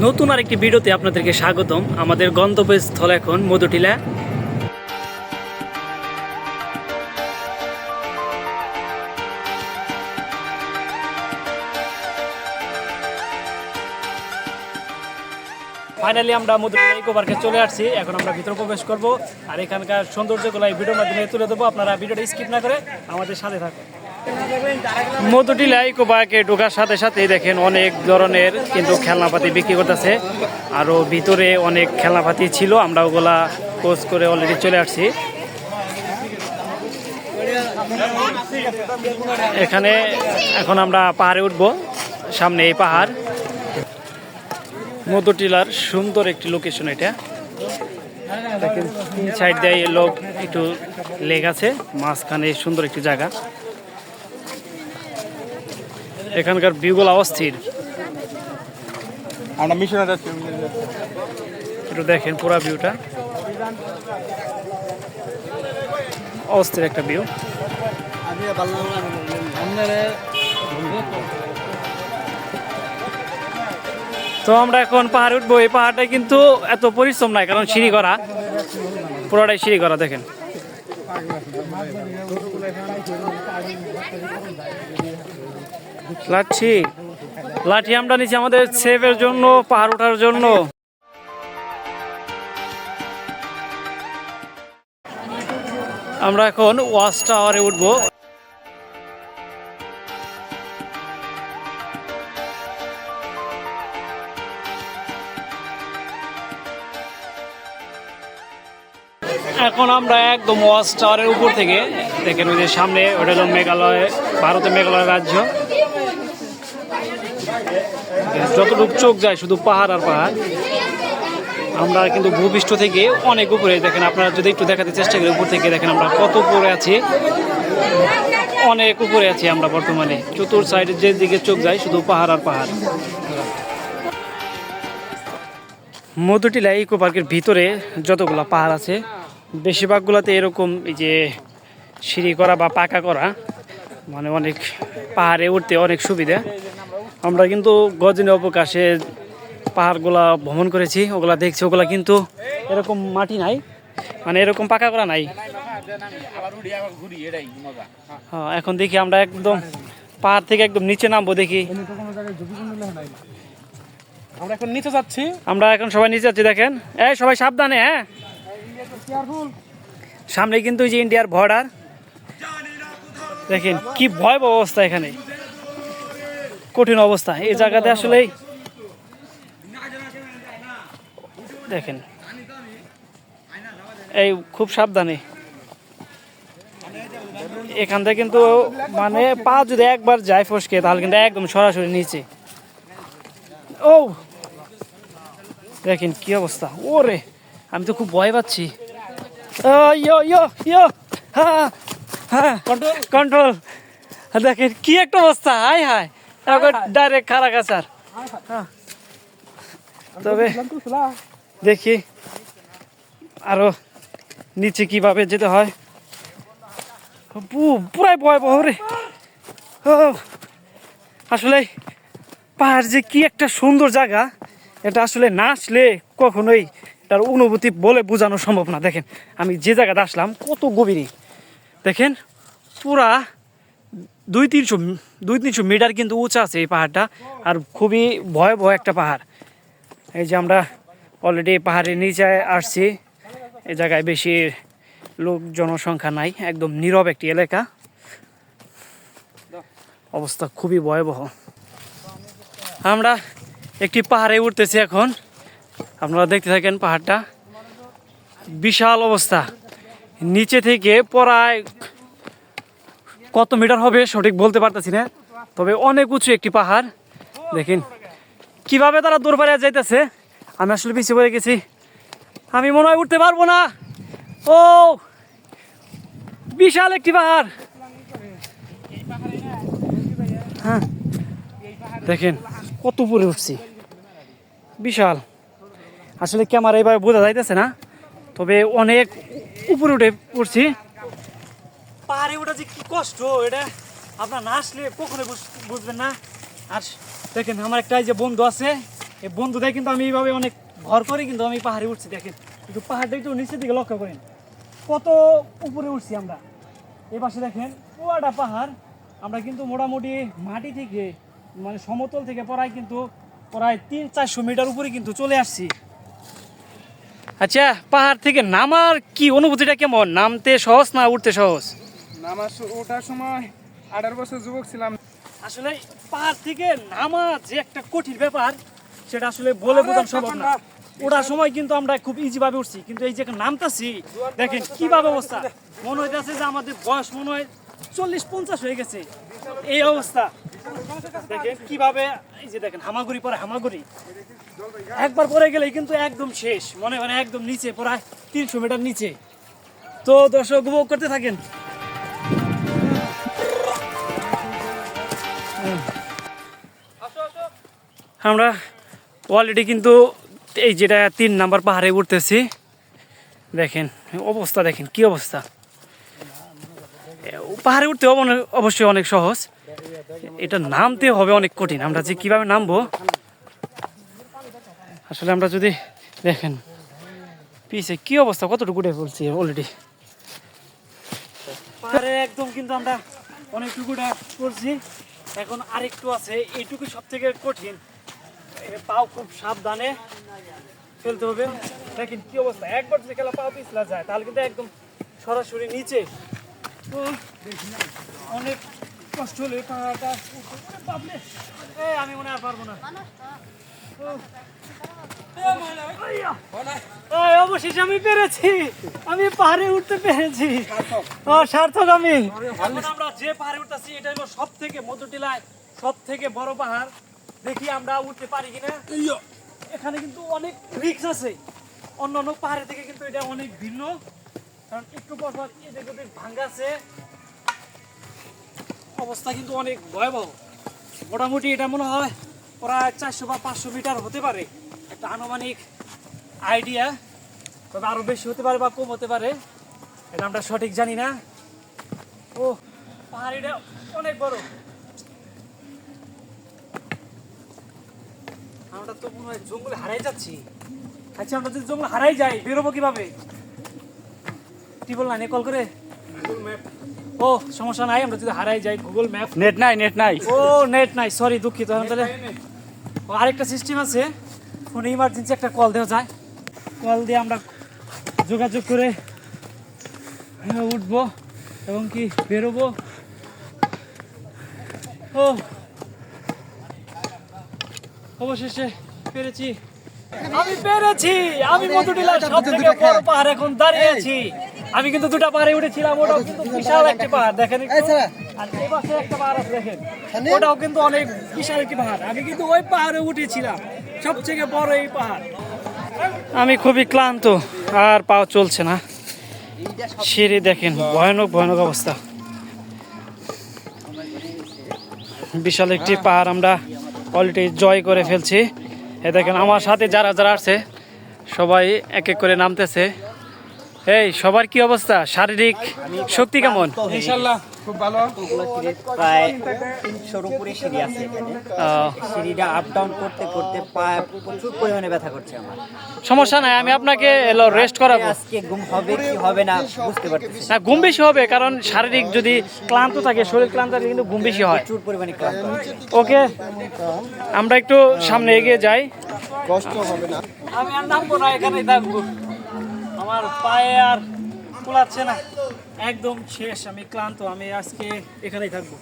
নতুন আরেকটি ভিডিওতে আপনাদেরকে স্বাগতম। আমাদের গন্তব্যস্থল এখন মধুটিলা। ফাইনালি আমরা মধুটিলা ইকো পার্কে চলে আসছি। এখন আমরা ভিতরে প্রবেশ করব আর এখানকার সৌন্দর্যগুলো এই ভিডিওর মাধ্যমে তুলে দেবো। আপনারা ভিডিওটা স্কিপ না করে আমাদের সাথে থাকুন। মধুটিলা ইকো পার্কে ঢোকার সাথে সাথেই দেখেন অনেক ধরনের কিন্তু খেলনাপাতি বিক্রি করতেছে। আরও ভিতরে অনেক খেলনাপাতি ছিল, আমরা ওগুলা পোজ করে অলরেডি চলে আসছি। এখানে এখন আমরা পাহাড়ে উঠব, সামনে এই পাহাড়। মধুটিলার সুন্দর একটি লোকেশন এটা। দেখেন তিন সাইড দিয়ে লোক একটু লেক আছে, মাঝখানে সুন্দর একটি জায়গা। এখানকার ভিউগুলো অস্থির। আমরা মিশনে যাচ্ছি, একটু দেখেন পুরো ভিউটা, অস্থির একটা ভিউ। তো আমরা এখন পাহাড়ে উঠবো। এই পাহাড়টা কিন্তু এত পরিশ্রম নাই, কারণ সিঁড়ি করা, পুরোটাই সিঁড়ি করা। দেখেন লাঠি আমরা নিচ্ছি আমাদের সেফের জন্য, পাহাড় ওঠার জন্য। আমরা এখন ওয়াচ টাওয়ারে উঠবো। এখন আমরা একদম ওয়াচ টাওয়ারের উপর থেকে দেখেন ওই যে সামনে, ওটা হলো মেঘালয়, ভারতের মেঘালয় রাজ্য। যতটুকু চোখ যায় শুধু পাহাড় আর পাহাড়। আমরা কিন্তু ভূপৃষ্ঠ থেকে অনেক উপরে, দেখেন আপনারা যদি একটু দেখাতে চেষ্টা করি উপর থেকে, দেখেন আমরা কত উপরে আছি, অনেক উপরে আছি আমরা বর্তমানে। চতুর সাইডে যে দিকে চোখ যায় শুধু পাহাড় আর পাহাড়। মধুটিলা ইকো পার্কের ভিতরে যতগুলো পাহাড় আছে বেশিরভাগগুলোতে এরকম এই যে সিঁড়ি করা বা পাকা করা, মানে অনেক পাহাড়ে উঠতে অনেক সুবিধা। আমরা কিন্তু গজনী অবকাশে পাহাড়গুলা ভ্রমণ করেছি, ওগুলা দেখছি, ওগুলা কিন্তু এরকম মাটি নাই, মানে এরকম পাকা করা নাই। হ্যাঁ, এখন দেখি আমরা একদম পাহাড় থেকে একদম নিচে নামবো। দেখি আমরা এখন নিচে যাচ্ছি। আমরা এখন সবাই নিচে যাচ্ছি। দেখেন এই সবাই সাবধানে, হ্যাঁ। সামনে কিন্তু এই যে ইন্ডিয়ার বর্ডার। দেখেন কি ভয়াবহ অবস্থা, এখানে কঠিন অবস্থা এই জায়গাতে আসলেই। দেখেন এই খুব সাবধানে এখান থেকে কিন্তু, মানে পা যদি একবার যায় ফসকে তাহলে কিন্তু একদম সরাসরি নিচে। ও দেখেন কি অবস্থা, ওরে আমি তো খুব ভয় পাচ্ছি। কন্ট্রোল, দেখেন কি একটা অবস্থা, হাই হাই, ডাইরেক্ট খারা কাছার। তবে দেখি আরো নিচে কিভাবে যেতে হয়। পুরাই ভয়াবহ রে। আসলে পাহাড় যে কি একটা সুন্দর জায়গা, এটা আসলে না আসলে কখনোই এটার অনুভূতি বলে বোঝানো সম্ভব না। দেখেন আমি যে জায়গাতে আসলাম কত গভীরে, দেখেন পুরা 200-300 মিটার কিন্তু উঁচা আছে এই পাহাড়টা, আর খুবই ভয়াবহ একটা পাহাড়। এই যে আমরা অলরেডি পাহাড়ের নিচে আসছি। এই জায়গায় বেশি লোক জনসংখ্যা নাই, একদম নীরব একটি এলাকা। অবস্থা খুবই ভয়াবহ। আমরা একটি পাহাড়ে উঠতেছি এখন, আপনারা দেখতে থাকেন। পাহাড়টা বিশাল অবস্থা, নিচে থেকে প্রায় কত মিটার হবে সঠিক বলতে পারতেছি না, তবে অনেক উঁচু একটি পাহাড়। দেখেন কিভাবে তারা দৌড় পাড়িয়ে যাইতেছে, আমি আসলে পিছিয়ে পড়ে গেছি, আমি মনে হয় উঠতে পারবো না। ও বিশাল একটি পাহাড়, হ্যাঁ দেখেন কত উপরে উঠছি, বিশাল। আসলে ক্যামেরা এবার বোঝা যাইতেছে না, তবে অনেক উপরে উঠে পড়ছি। পাহাড়ে ওঠা যে কি কষ্ট, এটা আপনার না আসলে কখনো বুঝবেন না। আর দেখেন আমার একটা এই যে বন্ধু আছে, এই বন্ধুদের কিন্তু আমি এইভাবে অনেক ভর করে কিন্তু আমি পাহাড়ে উঠছি দেখেন, কিন্তু পাহাড়টা একটু নিচের দিকে লক্ষ্য করেন কত উপরে উঠছি আমরা। এই পাশে দেখেন পুরাটা পাহাড়, আমরা কিন্তু মোটামুটি মাটি থেকে মানে সমতল থেকে প্রায় 300-400 মিটার উপরে কিন্তু চলে আসছি। আচ্ছা, পাহাড় থেকে নামার কি অনুভূতিটা কেমন? নামতে সহজ না উঠতে সহজ? ওঠার সময় 18 বছর যুবক ছিলাম। আসলে পাহাড় থেকে নামা যে একটা কঠিন ব্যাপার সেটা আসলে বলে বোঝানো সম্ভব না। ওঠার সময় কিন্তু আমরা খুব ইজি ভাবে উঠছি, কিন্তু এই যে নামতাছি দেখেন কিভাবে অবস্থা, মনে হইতেছে যে আমাদের বয়স মনে হয় 40-50 হয়ে গেছে এই অবস্থা। দেখেন কিভাবে, এই যে দেখেন হামাগুড়ি পরে হামাগুড়ি, একবার পরে গেলে কিন্তু একদম শেষ, মনে হয় একদম নিচে প্রায় 300 মিটার নিচে। তো দর্শক উপভোগ করতে থাকেন। আমরা অলরেডি কিন্তু এই যেটা 3 নাম্বার পাহাড়ে উঠতেছি, দেখেন অবস্থা, দেখেন কি অবস্থা। পাহাড়ে উঠতে অবশ্যই অনেক সহজ, এটা নামতে হবে অনেক কঠিন। আমরা যে কিভাবে নামবো আসলে, আমরা যদি দেখেন পিছে কি অবস্থা, কতটুকু উঠে পড়ছি অলরেডি পাহাড়ে একদম, কিন্তু আমরা অনেকটুকু উঠে পড়ছি, এখন আরেকটু আছে, এইটুকু সব থেকে কঠিন। পাও খুব সাবধানে ফেলতে হবে। দেখেন কি অবস্থা, একবার যদি খেলা পাও পিছলা যায় তাহলে কিন্তু একদম সরাসরি নিচে। তো অনেক কষ্ট হলে পাহাড়টা আমি মনে আর পারবো না। অবশেষে আমি পেরেছি, আমি পাহাড়ে উঠতে পেরেছি, সার্থক আমি। এখন আমরা যে পাহাড়ে উঠতেছি এটা হলো সব থেকে মধুটিলায় সব থেকে বড় পাহাড়, দেখি আমরা উঠতে পারি কিনা। এখানে কিন্তু অনেক রিস্ক আছে, অন্যান্য পাহাড়ের থেকে কিন্তু এটা অনেক ভিন্ন, কারণ একটু পর পর এদিক ওদিক ভাঙ্গাছে, অবস্থা কিন্তু অনেক ভয়াবহ। মোটামুটি এটা মনে হয় প্রায় 400 বা 500 মিটার হতে পারে, একটা আনুমানিক আইডিয়া, তবে আরো বেশি হতে পারে বা কম হতে পারে, এটা আমরা সঠিক জানি না। ও পাহাড় এটা অনেক বড়, আমরা তো মনে হয় জঙ্গলে হারাই যাচ্ছি। আচ্ছা, আমরা যদি জঙ্গল হারাই যাই বেরোবো কিভাবে? টিবল লাইনে কল করে গুগল ম্যাপ। ও সমস্যা নাই, আমরা যদি হারাই যাই গুগল ম্যাপ। নেট নাই। ও নেট নাই, সরি দুঃখিত। তাহলে আরেকটা সিস্টেম আছে, ফোনে ইমার্জেন্সি একটা কল দেওয়া যায়, কল দিয়ে আমরা যোগাযোগ করে উঠবো এবং কি বেরোবো। ও অবশেষে পেরেছি, আমি পেরেছি, আমি মধুটিলার সব থেকে বড় পাহাড় এখন দাঁড়িয়ে আছি। আমি কিন্তু 2টা পাহাড়ে উঠেছিলাম, ওটাও কিন্তু বিশাল একটি পাহাড়, দেখেন একটু। আর এই পাশে একটা পাহাড় আছে দেখেন, ওটাও কিন্তু অনেক বিশাল একটি পাহাড়। আমি কিন্তু ওই পাহাড়ে উঠেছিলাম, সবথেকে বড় এই পাহাড়। আমি খুবই ক্লান্ত, আর পাও চলছে না, সিঁড়ি দেখেন ভয়ানক ভয়ানক অবস্থা। বিশাল একটি পাহাড় আমরা অলরেডি জয় করে ফেলছি। এ দেখেন আমার সাথে যারা যারা আছে সবাই এক এক করে নামতেছে। এই সবার কি অবস্থা, শারীরিক শক্তি কেমন? ইনশাআল্লাহ খুব ভালো। প্রায় 300-র উপরে সিঁড়ি আছে এখানে। সিঁড়িটা আপ ডাউন করতে করতে পায়ে প্রচুর পরিমাণে ব্যথা করছে আমার। সমস্যা নাই, আমি আপনাকে রেস্ট করাবো। আজকে ঘুম হবে কি হবে না বুঝতে পারতেছি না। না, ঘুম বেশি হবে, কারণ শারীরিক যদি ক্লান্ত থাকে, শরীর ক্লান্ত থাকলে কিন্তু ঘুম বেশি হয়। প্রচুর পরিমাণে ক্লান্ত হচ্ছে। ওকে, আমরা একটু সামনে এগিয়ে যাই। কষ্ট হবে না। আমি আর নামবো না, এখানেই থাকবো, আমার পায়ে আর কুলাচ্ছে না, একদম শেষ, আমি ক্লান্ত, আমি আজকে এখানেই থাকবো।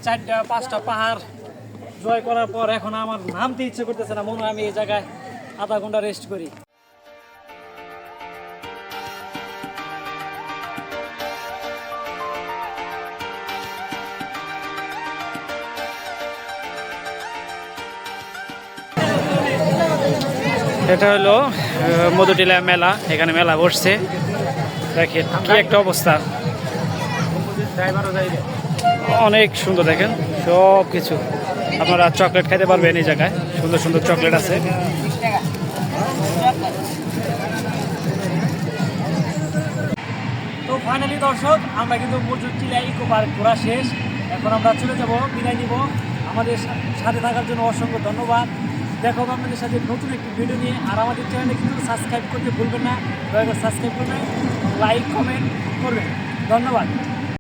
চারটা 5টা পাহাড় জয় করার পর এখন আমার নামতে ইচ্ছে করতেছে না, মনে হয় আমি এই জায়গায় আধা ঘন্টা রেস্ট করি। এটা হলো মধুটিলা মেলা, এখানে মেলা বসছে, দেখেন কি একটা অবস্থা, অনেক সুন্দর দেখেন। সব কিছু আপনারা চকলেট খাইতে পারবেন এই জায়গায়, সুন্দর সুন্দর চকলেট আছে। তো ফাইনালি দর্শক, আমরা কিন্তু মজুরচিলা ইকো পার্ক ঘোরা শেষ। এখন আমরা চলে যাব, বিদায় নিব। আমাদের সাথে থাকার জন্য অসংখ্য ধন্যবাদ। দেখো আপনাদের সাথে নতুন একটি ভিডিও নিয়ে। আর আমাদের চ্যানেলে কিন্তু সাবস্ক্রাইব করতে ভুলবেন না, দয়া করে সাবস্ক্রাইব করবেন, লাইক কমেন্ট করবেন। ধন্যবাদ।